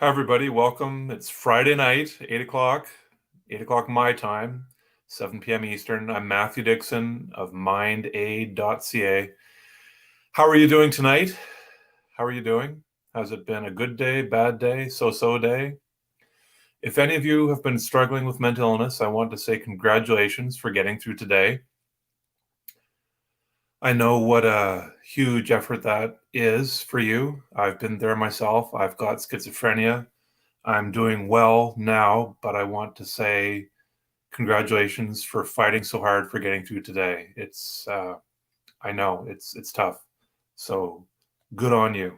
Hi, everybody. Welcome. It's Friday night, 8 o'clock my time, 7 p.m. Eastern. I'm Matthew Dickson of mindaid.ca. How are you doing tonight? How are you doing? Has it been a good day, bad day, so-so day? If any of you have been struggling with mental illness, I want to say congratulations for getting through today. I know what a huge effort that is for you. I've been there myself. I've got schizophrenia. I'm doing well now, but I want to say congratulations for fighting so hard for getting through today. I know it's tough. So good on you.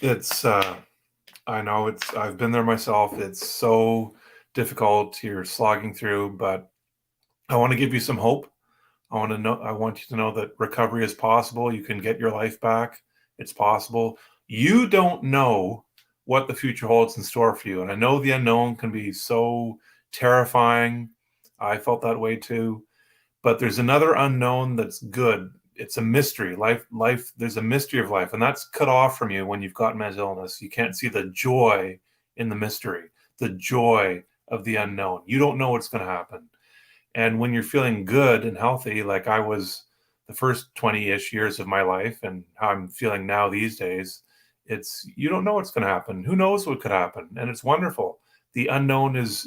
I know I've been there myself. It's so difficult. You're slogging through, but I want to give you some hope. I want you to know that recovery is possible. You can get your life back. It's possible. You don't know what the future holds in store for you. And I know the unknown can be so terrifying. I felt that way too. But there's another unknown that's good. It's a mystery. There's a mystery of life, and that's cut off from you when you've got mental illness. You can't see the joy in the mystery, the joy of the unknown. You don't know what's going to happen. And when you're feeling good and healthy, like I was the first 20-ish years of my life and how I'm feeling now these days, you don't know what's going to happen. Who knows what could happen? And it's wonderful. The unknown is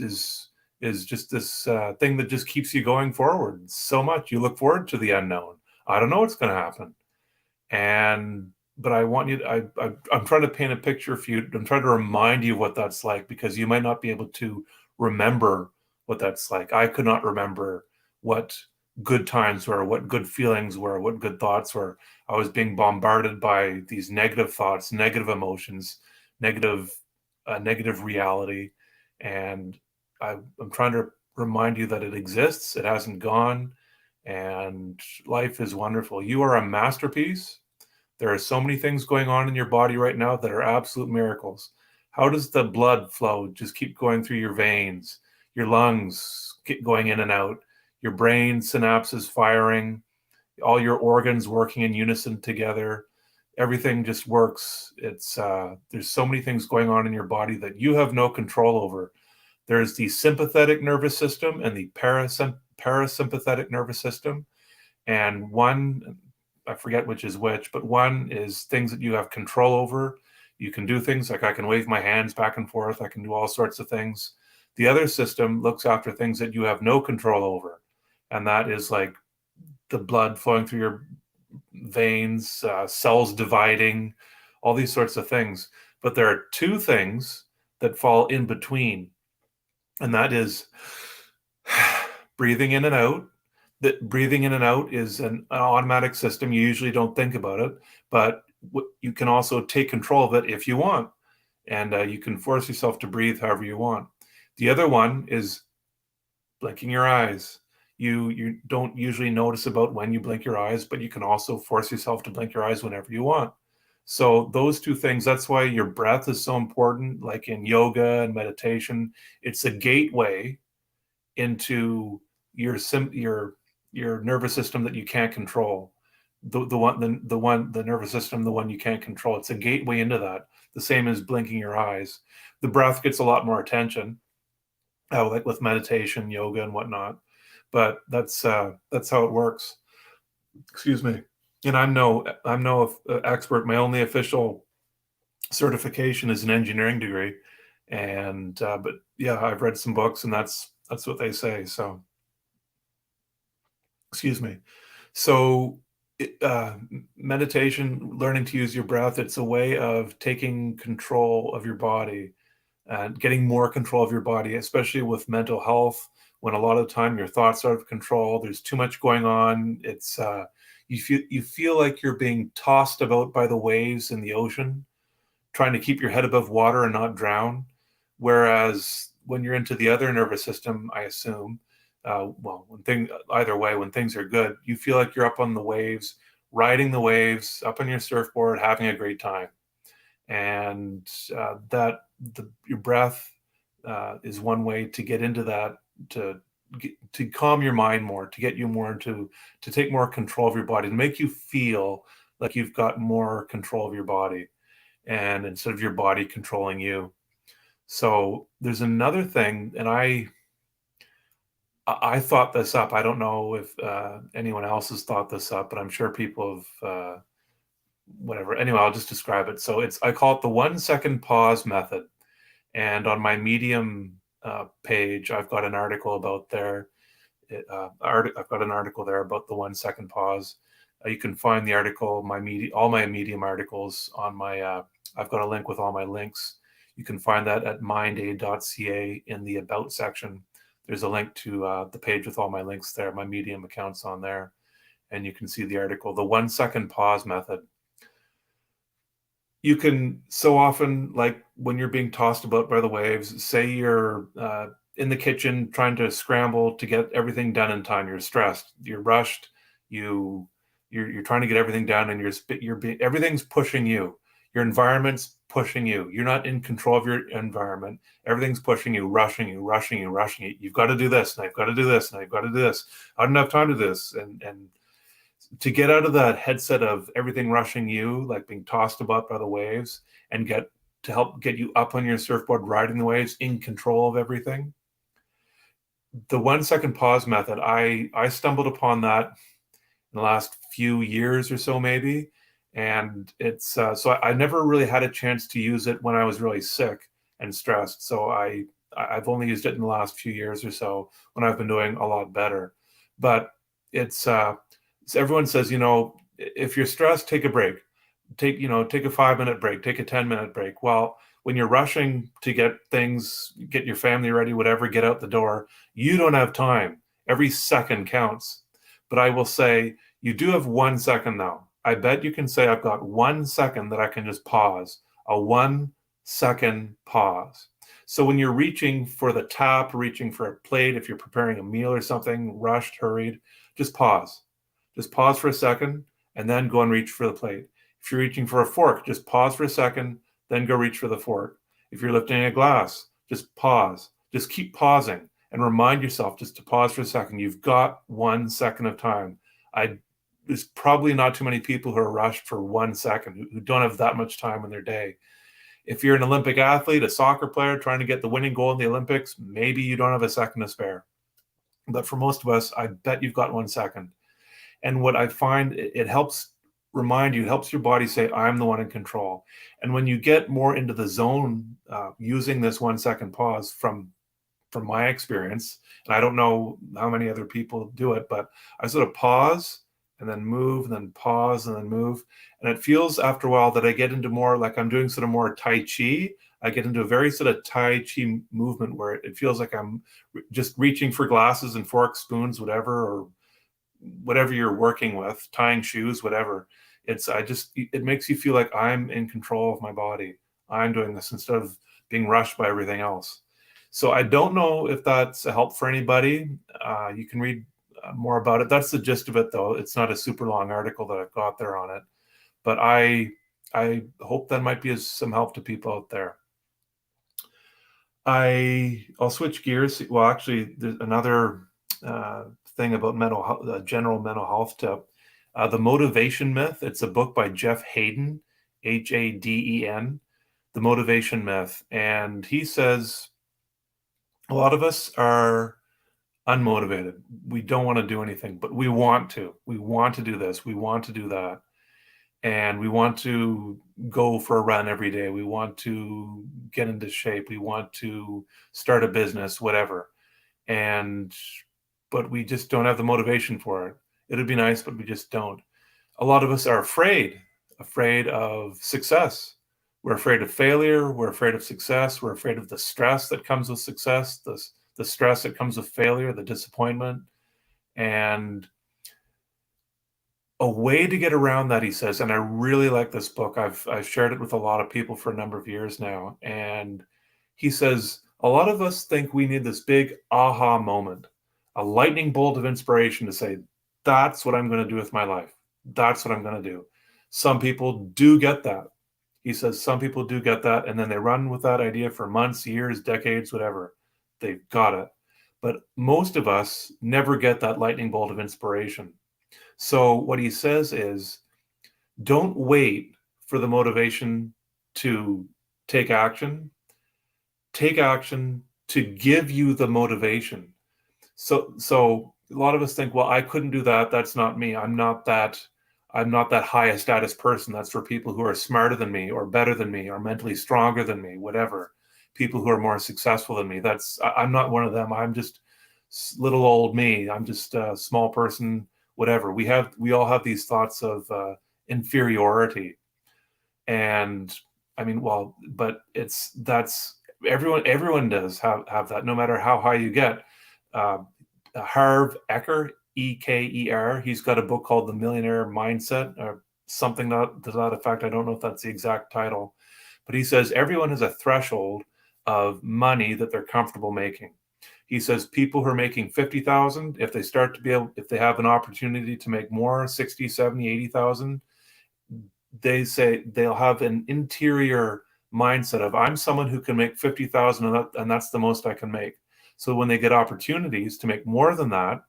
just this thing that just keeps you going forward so much. You look forward to the unknown. I don't know what's going to happen. But I want you to, I'm trying to paint a picture for you. I'm trying to remind you of what that's like, because you might not be able to remember what that's like. I could not remember what good times were, what good feelings were, what good thoughts were. I was being bombarded by these negative thoughts, negative emotions, negative reality. And I'm trying to remind you that it exists. It hasn't gone. And life is wonderful. You are a masterpiece. There are so many things going on in your body right now that are absolute miracles. How does the blood flow just keep going through your veins, your lungs keep going in and out, your brain synapses firing, all your organs working in unison together? Everything just works. There's so many things going on in your body that you have no control over. There's the sympathetic nervous system and the parasympathetic nervous system. And one, I forget which is which, but one is things that you have control over. You can do things like I can wave my hands back and forth. I can do all sorts of things. The other system looks after things that you have no control over. And that is like the blood flowing through your veins, cells dividing, all these sorts of things. But there are two things that fall in between, and that is breathing in and out. That breathing in and out is an automatic system. You usually don't think about it, but you can also take control of it if you want, and you can force yourself to breathe however you want. The other one is blinking your eyes. You don't usually notice about when you blink your eyes, but you can also force yourself to blink your eyes whenever you want. So those two things, that's why your breath is so important. Like in yoga and meditation, it's a gateway into your nervous system that you can't control. The nervous system, the one you can't control. It's a gateway into that. The same as blinking your eyes. The breath gets a lot more attention, like with meditation, yoga, and whatnot. But that's how it works. Excuse me. And I'm no expert. My only official certification is an engineering degree, and but yeah, I've read some books, and that's what they say. So, excuse me. So, meditation, learning to use your breath, it's a way of taking control of your body and getting more control of your body, especially with mental health. When a lot of the time your thoughts are out of control, there's too much going on. You feel like you're being tossed about by the waves in the ocean, trying to keep your head above water and not drown. Whereas when you're into the other nervous system, I assume, either way, when things are good, you feel like you're up on the waves, riding the waves, up on your surfboard, having a great time. And your breath is one way to get into that, to calm your mind more, to get you more to take more control of your body, to make you feel like you've got more control of your body, and instead of your body controlling you. So there's another thing, and I thought this up. I don't know if anyone else has thought this up, but I'm sure people have. Whatever. Anyway, I'll just describe it. So I call it the 1 second pause method. And on my Medium page, I've got an article about there. I've got an article there about the 1 second pause. You can find the article, all my Medium articles on my. I've got a link with all my links. You can find that at mindaid.ca in the About section. There's a link to the page with all my links there. My Medium account's on there, and you can see the article, the 1 second pause method. You can so often, like when you're being tossed about by the waves, say you're in the kitchen trying to scramble to get everything done in time. You're stressed, you're rushed, you're trying to get everything done, and everything's pushing you. Your environment's pushing you. You're not in control of your environment. Everything's pushing you, rushing you, rushing you, rushing you. You've got to do this, and I've got to do this, and I've got to do this. I don't have time to do this, and to get out of that headset of everything rushing you, like being tossed about by the waves, and to help get you up on your surfboard, riding the waves, in control of everything. The 1 second pause method, I stumbled upon that in the last few years or so, maybe. And it's so I never really had a chance to use it when I was really sick and stressed. So I've only used it in the last few years or so when I've been doing a lot better. But it's so everyone says, if you're stressed, take a break. Take a 5-minute break, take a 10-minute break. Well, when you're rushing to get things, get your family ready, whatever, get out the door, you don't have time. Every second counts. But I will say, you do have 1 second now. I bet you can say, I've got 1 second that I can just pause. A 1 second pause. So when you're reaching for the tap, reaching for a plate, if you're preparing a meal or something, rushed, hurried, just pause. Just pause for a second and then go and reach for the plate. If you're reaching for a fork, just pause for a second, then go reach for the fork. If you're lifting a glass, just pause. Just keep pausing and remind yourself just to pause for a second. You've got 1 second of time. There's probably not too many people who are rushed for 1 second, who don't have that much time in their day. If you're an Olympic athlete, a soccer player trying to get the winning goal in the Olympics, maybe you don't have a second to spare. But for most of us, I bet you've got 1 second. And what I find, it helps remind you, it helps your body say, I'm the one in control. And when you get more into the zone, using this 1 second pause, from my experience, and I don't know how many other people do it, but I sort of pause and then move, and then pause and then move. And it feels after a while that I get into more, like I'm doing sort of more Tai Chi. I get into a very sort of Tai Chi movement where it feels like I'm just reaching for glasses and forks, spoons, whatever, or whatever you're working with, tying shoes, whatever. It makes you feel like I'm in control of my body. I'm doing this instead of being rushed by everything else. So I don't know if that's a help for anybody. You can read more about it. That's the gist of it, though. It's not a super long article that I've got there on it, but I hope that might be some help to people out there. I'll switch gears. Well, actually, there's another thing about mental health, general mental health tip. The Motivation Myth. It's a book by Jeff Haden, Haden, The Motivation Myth. And he says a lot of us are unmotivated. We don't want to do anything, but we want to. We want to do this. We want to do that. And we want to go for a run every day. We want to get into shape. We want to start a business, whatever. But we just don't have the motivation for it. It'd be nice, but we just don't. A lot of us are afraid of success. We're afraid of failure. We're afraid of success. We're afraid of the stress that comes with success, the stress that comes with failure, the disappointment. And a way to get around that, he says, and I really like this book. I've shared it with a lot of people for a number of years now. And he says, a lot of us think we need this big aha moment, a lightning bolt of inspiration to say, that's what I'm going to do with my life. That's what I'm going to do. Some people do get that. He says some people do get that, and then they run with that idea for months, years, decades, whatever. They've got it. But most of us never get that lightning bolt of inspiration. So what he says is, Don't wait for the motivation to take action. Take action to give you the motivation. So a lot of us think, well, I couldn't do that. That's not me. I'm not that high a status person. That's for people who are smarter than me or better than me or mentally stronger than me, whatever. People who are more successful than me. I'm not one of them. I'm just little old me. I'm just a small person, whatever. We all have these thoughts of inferiority. And I mean, well, but that's everyone does have that, no matter how high you get. uh, Harv Eker, Eker, he's got a book called The Millionaire Mindset, or something to that effect. I don't know if that's the exact title, but he says everyone has a threshold of money that they're comfortable making. He says people who are making 50,000, if they start to be able, if they have an opportunity to make more, 60, 70, 80,000, they say they'll have an interior mindset of, I'm someone who can make 50,000, and that's the most I can make. So when they get opportunities to make more than that,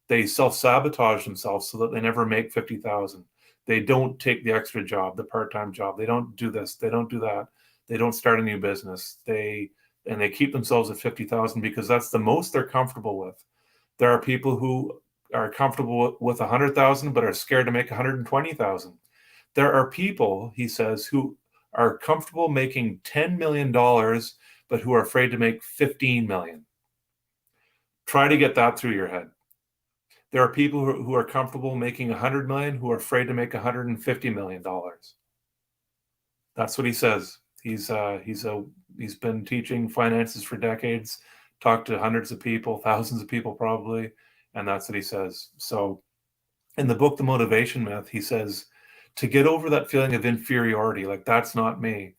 they self-sabotage themselves so that they never make 50,000. They don't take the extra job, the part-time job. They don't do this, they don't do that. They don't start a new business. They keep themselves at 50,000 because that's the most they're comfortable with. There are people who are comfortable with 100,000 but are scared to make 120,000. There are people, he says, who are comfortable making $10 million, but who are afraid to make 15 million. Try to get that through your head. There are people who are comfortable making 100 million, who are afraid to make $150 million. That's what he says. He's been teaching finances for decades, talked to hundreds of people, thousands of people probably, and that's what he says. So in the book, The Motivation Myth, he says, to get over that feeling of inferiority, like that's not me,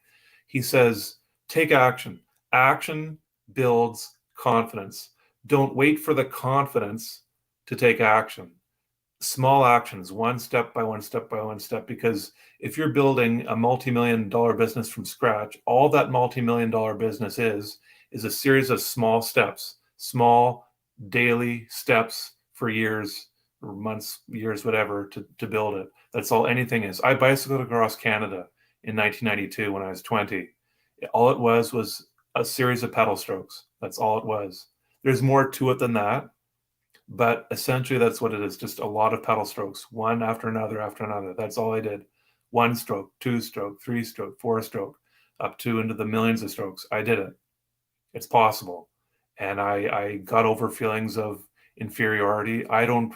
he says, take action. Action builds confidence. Don't wait for the confidence to take action. Small actions, one step by one step by one step, because if you're building a multi-million dollar business from scratch, all that multi-million dollar business is a series of small steps, small daily steps for years or months, years, whatever, to build it. That's all anything is. I bicycled across Canada in 1992 when I was 20. All it was a series of pedal strokes. That's all it was. There's more to it than that, but essentially that's what it is. Just a lot of pedal strokes, one after another after another. That's all I did. One stroke, two stroke, three stroke, four stroke, up to into the millions of strokes. I did it. It's possible. And I got over feelings of inferiority. I don't,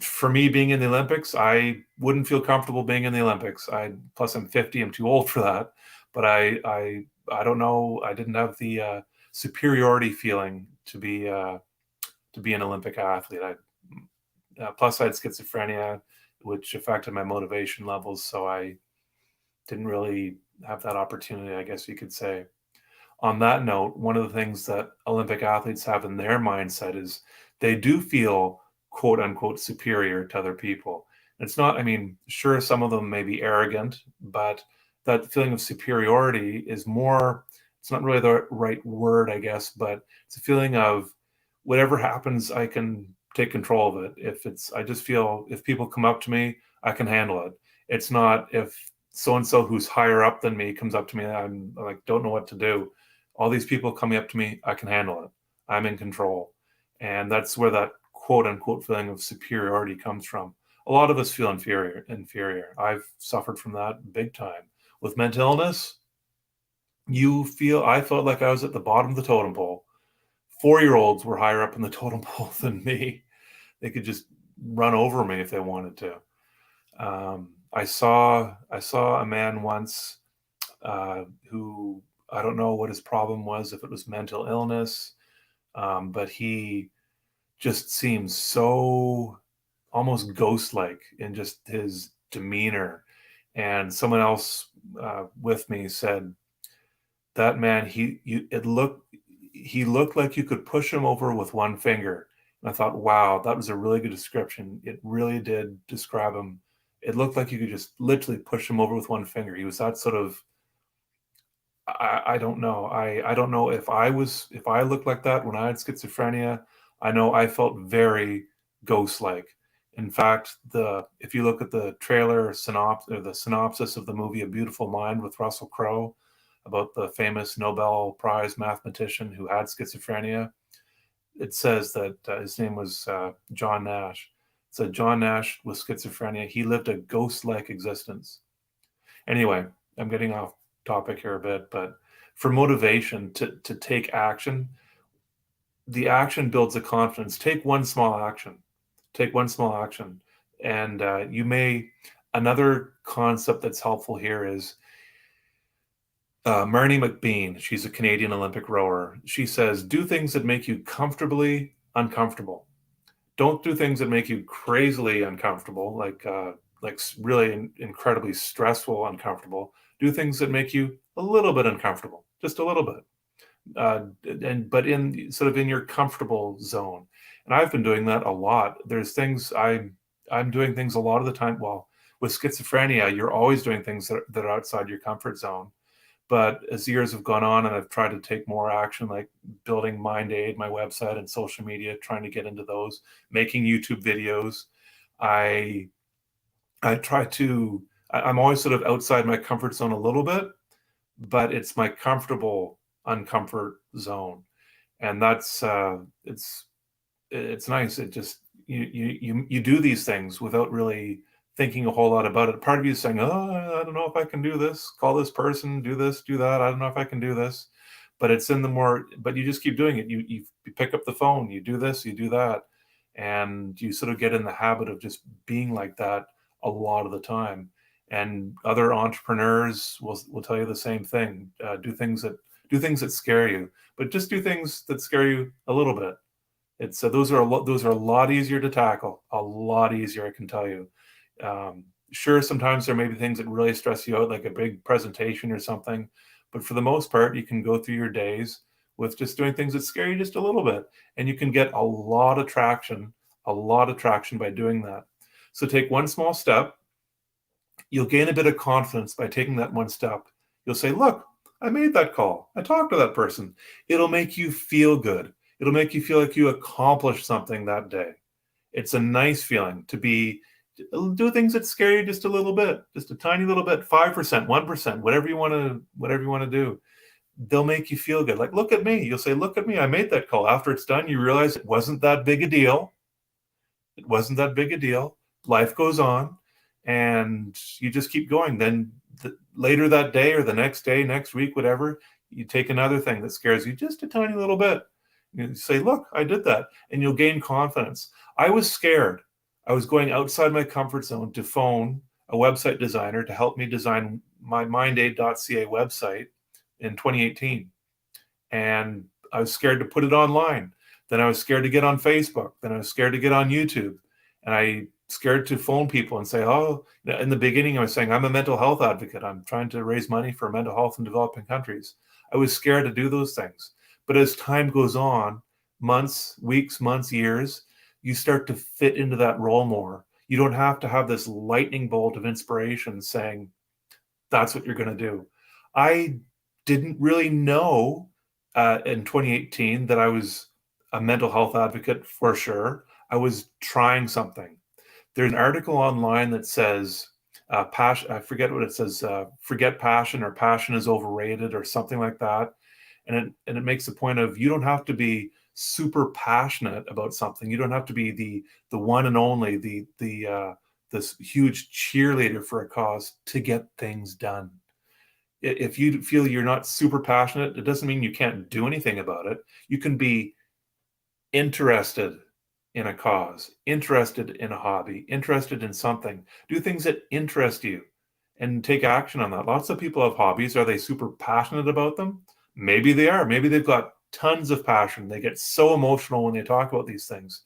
for me, being in the Olympics, I wouldn't feel comfortable being in the Olympics. Plus I'm 50, I'm too old for that. But I don't know. I didn't have the superiority feeling to be an Olympic athlete. Plus I had schizophrenia, which affected my motivation levels. So I didn't really have that opportunity, I guess you could say. On that note, one of the things that Olympic athletes have in their mindset is they do feel quote unquote superior to other people. It's not, I mean, sure, some of them may be arrogant, but that feeling of superiority is more, it's not really the right word, I guess, but it's a feeling of whatever happens, I can take control of it. I just feel if people come up to me, I can handle it. It's not if so and so who's higher up than me comes up to me, I'm like, don't know what to do. All these people coming up to me, I can handle it. I'm in control. And that's where that quote unquote feeling of superiority comes from. A lot of us feel inferior. I've suffered from that big time. With mental illness, I felt like I was at the bottom of the totem pole. 4-year-olds were higher up in the totem pole than me. They could just run over me if they wanted to. I saw a man once who, I don't know what his problem was, if it was mental illness, but he just seems so almost ghost-like in just his demeanor. And someone else with me said, that man, he looked like you could push him over with one finger. And I thought, wow, that was a really good description. It really did describe him. It looked like you could just literally push him over with one finger. He was that sort of, I don't know. I don't know if I looked like that when I had schizophrenia. I know I felt very ghost-like. In fact, if you look at the trailer synopsis or the synopsis of the movie A Beautiful Mind with Russell Crowe about the famous Nobel Prize mathematician who had schizophrenia, it says that his name was John Nash. It said John Nash with schizophrenia, he lived a ghost-like existence. Anyway, I'm getting off topic here a bit, but for motivation to take action, the action builds the confidence. Take one small action. Take one small action. And another concept that's helpful here is Marnie McBean. She's a Canadian Olympic rower. She says, do things that make you comfortably uncomfortable. Don't do things that make you crazily uncomfortable, like really incredibly stressful, uncomfortable. Do things that make you a little bit uncomfortable, just a little bit. But in sort of in your comfortable zone. And I've been doing that a lot. There's things I'm doing things a lot of the time. Well, with schizophrenia, you're always doing things that are outside your comfort zone. But as years have gone on and I've tried to take more action, like building Mind Aid, my website and social media, trying to get into those, making YouTube videos, I I'm always sort of outside my comfort zone a little bit, but it's my comfortable uncomfort zone. And that's it's nice. It just you do these things without really thinking a whole lot about it. Part of you is saying, oh, I don't know if I can do this, call this person, do this, do that, I don't know if I can do this. But it's in the more, but you just keep doing it. You pick up the phone, you do this, you do that, and you sort of get in the habit of just being like that a lot of the time. And other entrepreneurs will tell you the same thing. Do things that scare you, but just do things that scare you a little bit. It's those are a lot easier to tackle, a lot easier, I can tell you. Sure, sometimes there may be things that really stress you out, like a big presentation or something, but for the most part, you can go through your days with just doing things that scare you just a little bit, and you can get a lot of traction by doing that. So take one small step. You'll gain a bit of confidence by taking that one step. You'll say, look, I made that call. I talked to that person. It'll make you feel good. It'll make you feel like you accomplished something that day. It's a nice feeling to do things that scare you just a little bit, just a tiny little bit, 5%, 1%, whatever you want to do. They'll make you feel good. Like, look at me. You'll say, look at me. I made that call. After it's done, you realize it wasn't that big a deal. It wasn't that big a deal. Life goes on, and you just keep going. Then later that day or the next day, next week, whatever, you take another thing that scares you just a tiny little bit. You say, look, I did that. And you'll gain confidence. I was scared. I was going outside my comfort zone to phone a website designer to help me design my mindaid.ca website in 2018. And I was scared to put it online. Then I was scared to get on Facebook. Then I was scared to get on YouTube. And I scared to phone people and say, oh, in the beginning, I was saying, I'm a mental health advocate. I'm trying to raise money for mental health in developing countries. I was scared to do those things. But as time goes on, months, weeks, months, years, you start to fit into that role more. You don't have to have this lightning bolt of inspiration saying, that's what you're going to do. I didn't really know in 2018 that I was a mental health advocate for sure. I was trying something. There's an article online that says, passion, I forget what it says, forget passion, or passion is overrated, or something like that. And it makes the point of, you don't have to be super passionate about something. You don't have to be the one and only, this huge cheerleader for a cause to get things done. If you feel you're not super passionate, it doesn't mean you can't do anything about it. You can be interested in a cause, interested in a hobby, interested in something. Do things that interest you and take action on that. Lots of people have hobbies. Are they super passionate about them? Maybe they are. Maybe they've got tons of passion. They get so emotional when they talk about these things.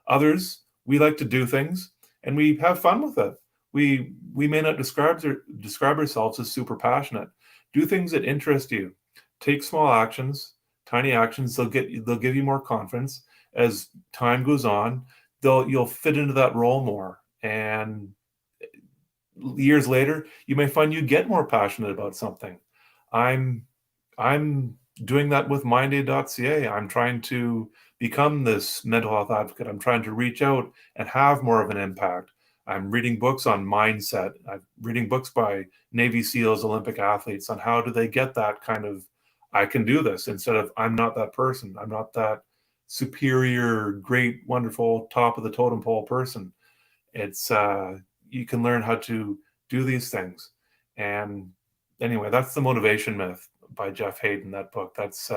Others, we like to do things and we have fun with it. We may not describe ourselves as super passionate. Do things that interest you. Take small actions, tiny actions. They'll give you more confidence. As time goes on, you'll fit into that role more. And years later, you may find you get more passionate about something. I'm doing that with mindaid.ca. I'm trying to become this mental health advocate. I'm trying to reach out and have more of an impact. I'm reading books on mindset. I'm reading books by Navy SEALs, Olympic athletes on how do they get that kind of, I can do this, instead of I'm not that person. I'm not that superior, great, wonderful, top of the totem pole person. It's you can learn how to do these things. And anyway, that's The Motivation Myth by Jeff Hayden, that book. That's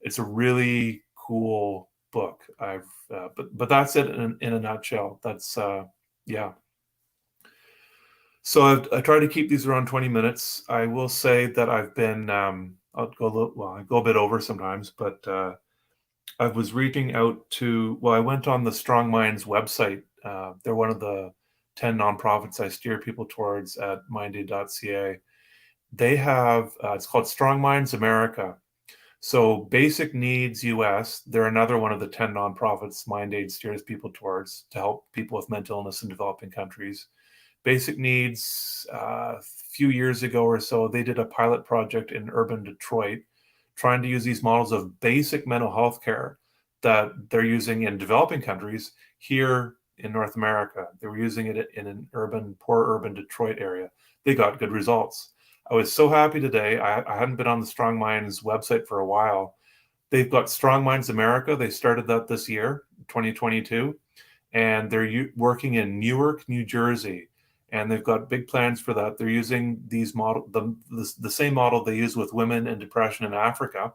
it's a really cool book. I've but that's it in a nutshell. That's yeah. So I try to keep these around 20 minutes. I will say that I've been I'll go a little, well, I go a bit over sometimes, but I was reaching out to, well, I went on the Strong Minds website. They're one of the 10 nonprofits I steer people towards at mindaid.ca. They have, it's called Strong Minds America. So Basic Needs US, they're another one of the 10 nonprofits MindAid steers people towards to help people with mental illness in developing countries. Basic Needs, a few years ago or so, they did a pilot project in urban Detroit trying to use these models of basic mental health care that they're using in developing countries here in North America. They were using it in an poor urban Detroit area. They got good results. I was so happy today. I hadn't been on the Strong Minds website for a while. They've got Strong Minds America. They started that this year, 2022, and they're working in Newark, New Jersey, and they've got big plans for that. They're using these the same model they use with women and depression in Africa,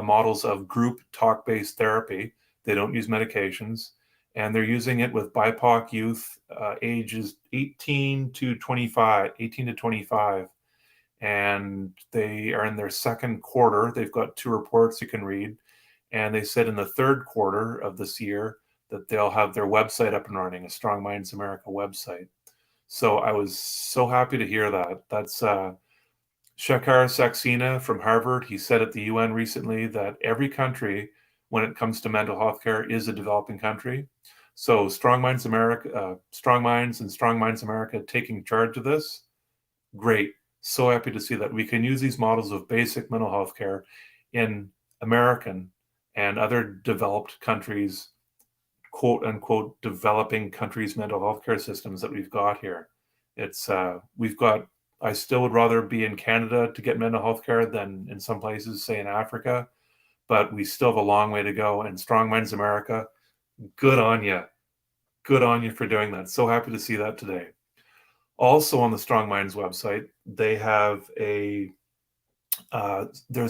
models of group talk-based therapy. They don't use medications, and they're using it with BIPOC youth ages 18 to 25, and they are in their second quarter. They've got 2 reports you can read, and they said in the third quarter of this year that they'll have their website up and running, a Strong Minds America website. So I was so happy to hear that. That's Shekhar Saxena from Harvard. He said at the UN recently that every country, when it comes to mental health care, is a developing country. So Strong Minds America, Strong Minds and Strong Minds America taking charge of this, great. So happy to see that we can use these models of basic mental health care in American and other developed countries, quote unquote, developing countries' mental health care systems that we've got here. It's I still would rather be in Canada to get mental health care than in some places, say in Africa, but we still have a long way to go. And Strong Minds America, good on you. Good on you for doing that. So happy to see that today. Also on the Strong Minds website, they have there's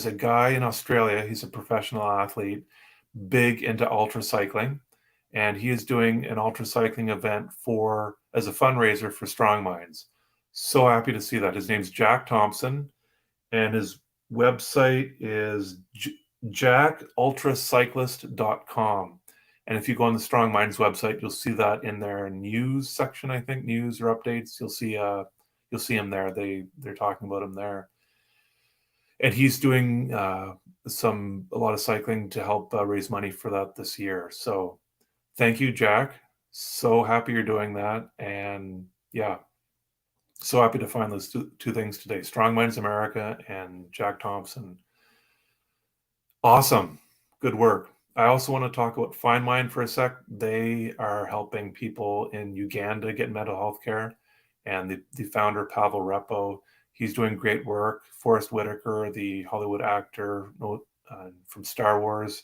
a guy in Australia, he's a professional athlete, big into ultra cycling, and he is doing an ultra cycling event as a fundraiser for Strong Minds. So happy to see that. His name's Jack Thompson, and his website is jackultracyclist.com. And if you go on the Strong Minds website, you'll see that in their news section, I think, news or updates. You'll see him there. They're talking about him there. And he's doing a lot of cycling to help raise money for that this year. So thank you, Jack. So happy you're doing that. And yeah, so happy to find those two things today. Strong Minds America and Jack Thompson. Awesome. Good work. I also want to talk about Find Mind for a sec. They are helping people in Uganda get mental health care. And the founder, Pavel Repo, he's doing great work. Forrest Whitaker, the Hollywood actor from Star Wars,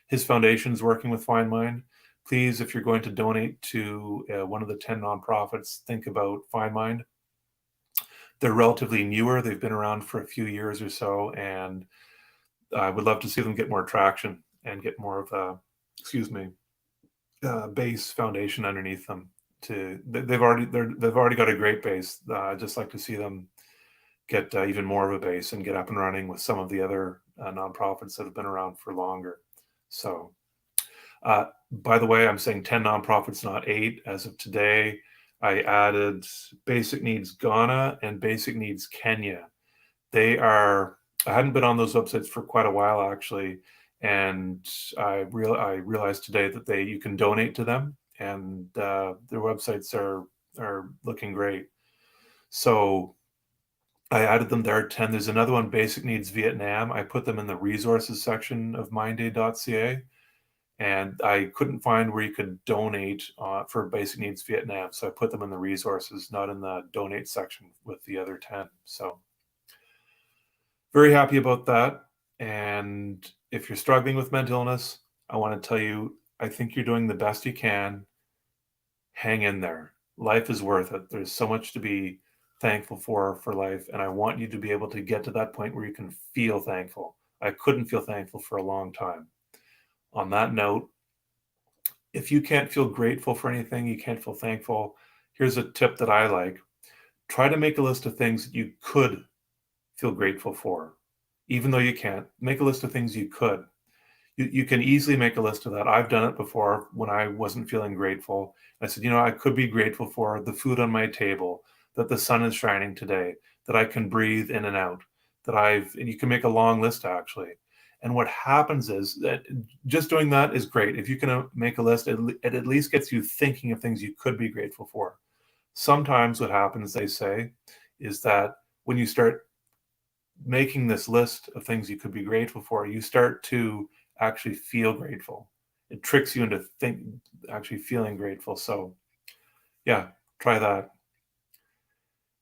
his foundation's working with Find Mind. Please, if you're going to donate to one of the 10 nonprofits, think about Find Mind. They're relatively newer. They've been around for a few years or so, and I would love to see them get more traction and get more of a, base foundation underneath them. They've already got a great base. I'd just like to see them get even more of a base and get up and running with some of the other nonprofits that have been around for longer. So, by the way, I'm saying 10 nonprofits, not 8. As of today, I added Basic Needs Ghana and Basic Needs Kenya. I hadn't been on those websites for quite a while, actually, and I realized today that you can donate to them, and their websites are looking great. So I added them there at 10. There's another one, Basic Needs Vietnam. I put them in the resources section of mindaid.ca. and I couldn't find where you could donate for Basic Needs Vietnam. So I put them in the resources, not in the donate section with the other 10. So very happy about that. And if you're struggling with mental illness, I want to tell you, I think you're doing the best you can. Hang in there. Life is worth it. There's so much to be thankful for life. And I want you to be able to get to that point where you can feel thankful. I couldn't feel thankful for a long time. On that note, if you can't feel grateful for anything, you can't feel thankful, here's a tip that I like. Try to make a list of things that you could feel grateful for. Even though you can't, make a list of things you could. You can easily make a list of that. I've done it before when I wasn't feeling grateful. I said, I could be grateful for the food on my table, that the sun is shining today, that I can breathe in and out, and you can make a long list actually. And what happens is that just doing that is great. If you can make a list, it at least gets you thinking of things you could be grateful for. Sometimes what happens, they say, is that when you start making this list of things you could be grateful for, you start to actually feel grateful. It tricks you into actually feeling grateful. So yeah, try that.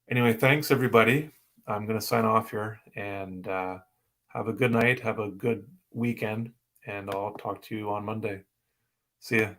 Anyway, thanks everybody. I'm going to sign off here, and have a good night. Have a good weekend, and I'll talk to you on Monday. See ya.